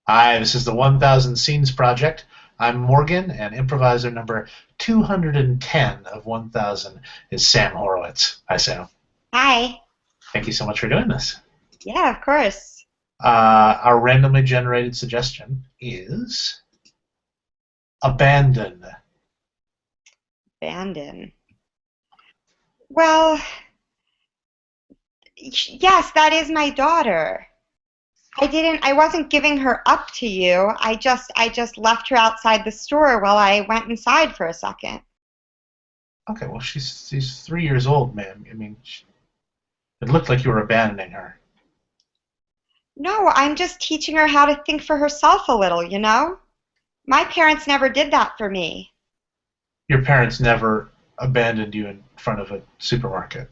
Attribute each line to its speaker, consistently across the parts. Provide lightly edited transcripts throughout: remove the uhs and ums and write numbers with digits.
Speaker 1: Hi, this is the 1000 Scenes Project. I'm Morgan, and improviser number 210 of 1000 is Sam Horowitz. Hi, Sam.
Speaker 2: Hi.
Speaker 1: Thank you so much for doing this.
Speaker 2: Yeah, of course.
Speaker 1: Our randomly generated suggestion is abandon.
Speaker 2: Abandon. Well, yes, that is my daughter. I wasn't giving her up to you. I just left her outside the store while I went inside for a second.
Speaker 1: Okay, well, she's 3 years old, ma'am. I mean, it looked like you were abandoning her.
Speaker 2: No, I'm just teaching her how to think for herself a little, you know? My parents never did that for me.
Speaker 1: Your parents never abandoned you in front of a supermarket.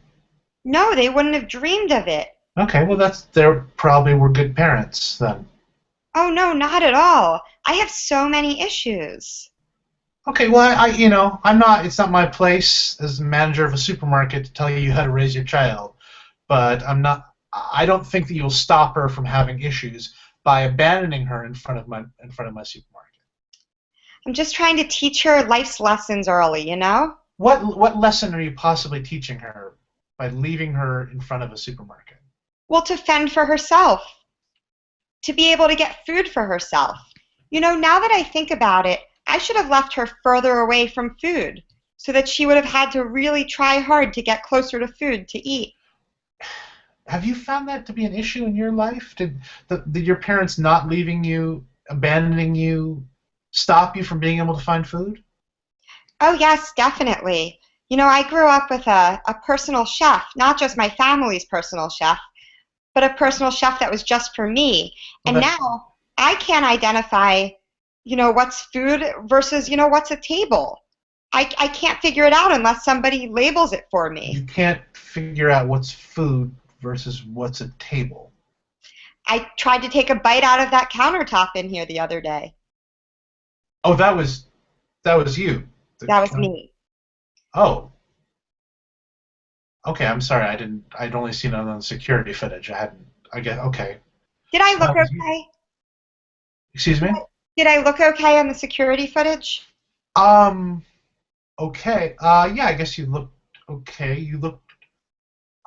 Speaker 2: No, they wouldn't have dreamed of it.
Speaker 1: Okay, well, they probably were good parents then.
Speaker 2: Oh, no, not at all. I have so many issues.
Speaker 1: Okay, well, I'm not. It's not my place as manager of a supermarket to tell you how to raise your child. But I'm not. I don't think that you'll stop her from having issues by abandoning her in front of my supermarket.
Speaker 2: I'm just trying to teach her life's lessons early, you know?
Speaker 1: What lesson are you possibly teaching her by leaving her in front of a supermarket?
Speaker 2: Well, to fend for herself, to be able to get food for herself. You know, now that I think about it, I should have left her further away from food so that she would have had to really try hard to get closer to food to eat.
Speaker 1: Have you found that to be an issue in your life? Did your parents not leaving you, abandoning you, stop you from being able to find food?
Speaker 2: Oh, yes, definitely. You know, I grew up with a personal chef, not just my family's personal chef, but a personal chef that was just for me.
Speaker 1: Well,
Speaker 2: And now I can't identify, what's food versus, what's a table. I can't figure it out unless somebody labels it for
Speaker 1: you
Speaker 2: me.
Speaker 1: can't figure out what's food versus what's a table.
Speaker 2: I tried to take a bite out of that countertop in here the other day.
Speaker 1: Oh, that was you.
Speaker 2: That was me.
Speaker 1: Oh, okay. I'm sorry. I'd only seen it on the security footage. I hadn't. I guess. Okay.
Speaker 2: Did I
Speaker 1: So
Speaker 2: look
Speaker 1: that was you.
Speaker 2: okay?
Speaker 1: Excuse me.
Speaker 2: Did I look okay on the security footage?
Speaker 1: Um. Okay. Yeah. I guess you looked okay. You looked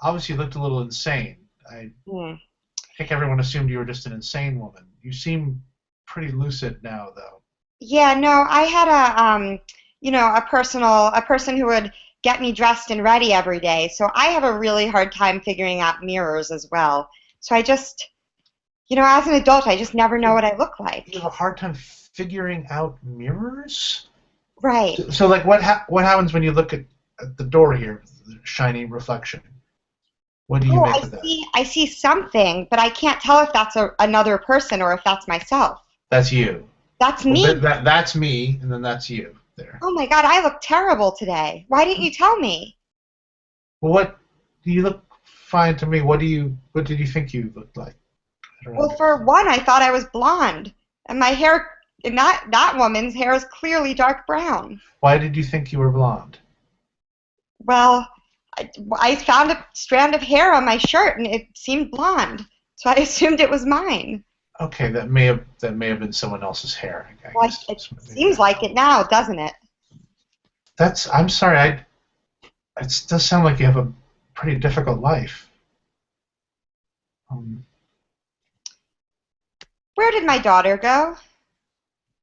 Speaker 1: a little insane. I
Speaker 2: Hmm.
Speaker 1: think everyone assumed you were just an insane woman. You seem pretty lucid now, though.
Speaker 2: Yeah, no, I had a person who would get me dressed and ready every day. So I have a really hard time figuring out mirrors as well. So I just, as an adult, I just never know what I look like.
Speaker 1: You have a hard time figuring out mirrors.
Speaker 2: Right.
Speaker 1: So like, what happens when you look at the door here, the shiny reflection? What do you
Speaker 2: Oh,
Speaker 1: make of that?
Speaker 2: I see something, but I can't tell if that's another person or if that's myself.
Speaker 1: That's you.
Speaker 2: That's
Speaker 1: Well,
Speaker 2: me.
Speaker 1: that's me, and then that's you there.
Speaker 2: Oh my God, I look terrible today. Why didn't you tell me?
Speaker 1: Well, what you look fine to me. What did you think you looked like? I don't
Speaker 2: Well,
Speaker 1: know.
Speaker 2: for one, I thought I was blonde, and my hair, and that woman's hair is clearly dark brown.
Speaker 1: Why did you think you were blonde?
Speaker 2: Well, I found a strand of hair on my shirt, and it seemed blonde, so I assumed it was mine.
Speaker 1: Okay, that may have been someone else's hair. I
Speaker 2: Well,
Speaker 1: guess.
Speaker 2: it seems like it now, doesn't it?
Speaker 1: I'm sorry. It does sound like you have a pretty difficult life. Um,
Speaker 2: Where did my daughter go?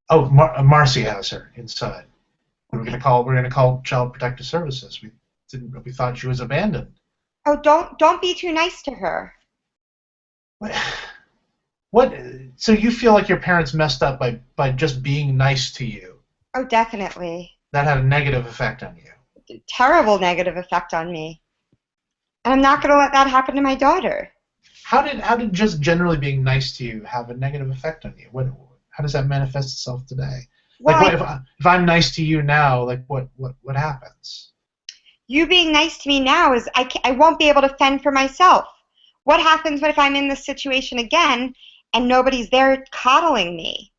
Speaker 1: oh, Marcy has her inside. We were
Speaker 2: Okay.
Speaker 1: gonna call Child Protective Services. We thought she was abandoned.
Speaker 2: Oh, don't be too nice to her.
Speaker 1: What? What? So you feel like your parents messed up by just being nice to you?
Speaker 2: Oh, definitely.
Speaker 1: That had a negative effect on you.
Speaker 2: Terrible negative effect on me. And I'm not going to let that happen to my daughter.
Speaker 1: How did just generally being nice to you have a negative effect on you? How does that manifest itself today? Like
Speaker 2: Well,
Speaker 1: what if I'm nice to you now? Like what happens?
Speaker 2: you being nice to me now is I won't be able to fend for myself. What happens if I'm in this situation again and nobody's there coddling me?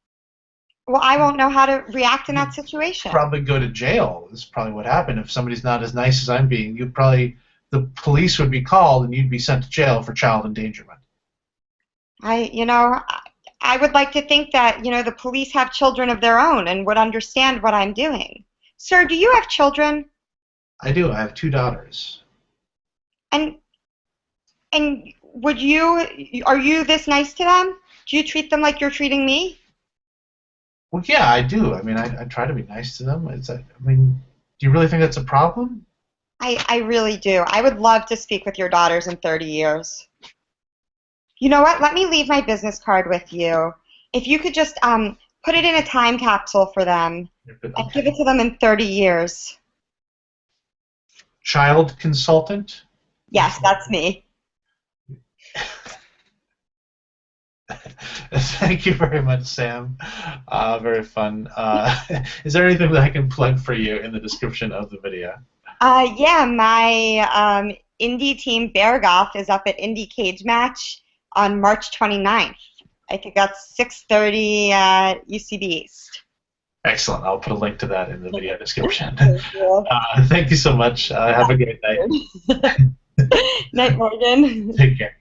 Speaker 2: Well, I won't know how to react in that
Speaker 1: You'd
Speaker 2: situation.
Speaker 1: probably go to jail. Is probably what happened. If somebody's not as nice as I'm being, the police would be called and you'd be sent to jail for child endangerment.
Speaker 2: I, you know, I would like to think that, the police have children of their own and would understand what I'm doing. Sir, do you have children?
Speaker 1: I do. I have 2 daughters.
Speaker 2: And are you this nice to them? Do you treat them like you're treating me?
Speaker 1: Well, yeah, I do. I mean, I try to be nice to them. Do you really think that's a problem?
Speaker 2: I really do. I would love to speak with your daughters in 30 years. You know what? Let me leave my business card with you. If you could just put it in a time capsule for them and give it to them in 30 years.
Speaker 1: Child consultant?
Speaker 2: Yes, that's me.
Speaker 1: Thank you very much, Sam. Very fun. Is there anything that I can plug for you in the description of the video?
Speaker 2: Yeah, my indie team Bear Golf is up at Indie Cage Match on March 29th. I think that's 6:30 at UCB East.
Speaker 1: Excellent. I'll put a link to that in the video description.
Speaker 2: Thank you.
Speaker 1: Thank you so much. Have a great night.
Speaker 2: Night, Morgan.
Speaker 1: Take care.